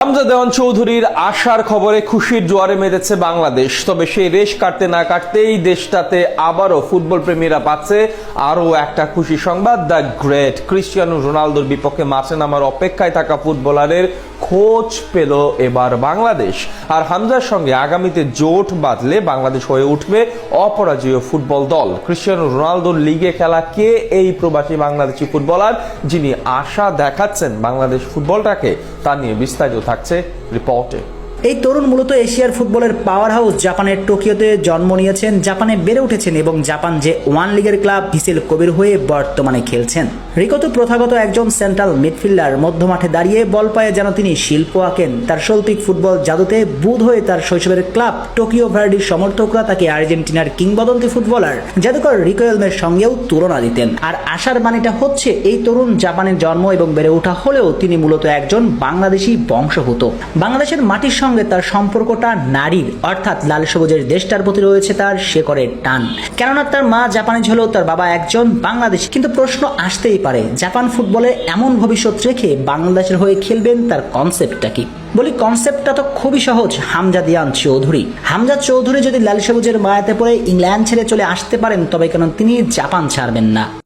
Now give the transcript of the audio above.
হামজা দেওয়ান চৌধুরীর আশার খবরে খুশির জোয়ারে মেতেছে বাংলাদেশ। তবে সেই রেশ কাটতে না কাটতেই দেশটাতে আবারও ফুটবল প্রেমীরা পাচ্ছে আরো একটা খুশি সংবাদ। দ্য গ্রেট ক্রিস্টিয়ানো রোনালদোর বিপক্ষে মাঠে নামার অপেক্ষায় থাকা ফুটবলারের খোঁজ পেল এবার বাংলাদেশ। আর হামজার সঙ্গে আগামীতে জোট বাঁধলে বাংলাদেশ হয়ে উঠবে অপরাজেয় ফুটবল দল। ক্রিস্টিয়ানো রোনালদোর লিগে খেলা কে এই প্রবাসী বাংলাদেশি ফুটবলার যিনি আশা দেখাচ্ছেন বাংলাদেশ ফুটবলটাকে, তা নিয়ে বিস্তারিত থাকছে রিপোর্টে। এই তরুণ মূলত এশিয়ার ফুটবলের পাওয়ার হাউস জাপানের টোকিওতে জন্ম নিয়েছেন, জাপানে বেড়ে উঠেছেন এবং জাপান যে ওয়ান লিগের ক্লাব ভিসেল কোবের হয়ে বর্তমানে খেলছেন। রিকো তো প্রথাগত একজন সেন্ট্রাল মিডফিল্ডার, মধ্যমাঠে দাঁড়িয়ে বল পায়ে যেন তিনি শিল্প আঁকেন। তার শৈল্পিক ফুটবল জাদুতে বুঁদ হয়ে তার শৈশবের ক্লাব টোকিও ভার্ডির সমর্থকরা তাকে আর্জেন্টিনার কিংবদন্তি ফুটবলার জাদুকর রিকো এলমের সঙ্গেও তুলনা দিতেন। আর আশার বাণীটা হচ্ছে এই তরুণ জাপানের জন্ম এবং বেড়ে ওঠা হলেও তিনি মূলত একজন বাংলাদেশি বংশভূত। বাংলাদেশের মাটির সঙ্গে তার সম্পর্কটা নারীর, অর্থাৎ লাল সবুজের দেশটার প্রতি রয়েছে তার শেকড়ের টান। কেননা তার মা জাপানিজ হলেও তার বাবা একজন বাংলাদেশি। কিন্তু প্রশ্ন আসতেই পারে, জাপান ফুটবলে এমন ভবিষ্যৎ রেখে বাংলাদেশের হয়ে খেলবেন, তার কনসেপ্টটা কি? বলি, কনসেপ্টটা তো খুবই সহজ। হামজা দেওয়ান চৌধুরী যদি লাল সবুজের মায়াতে পড়ে ইংল্যান্ড ছেড়ে চলে আসতে পারেন, তবে কেন তিনি জাপান ছাড়বেন না।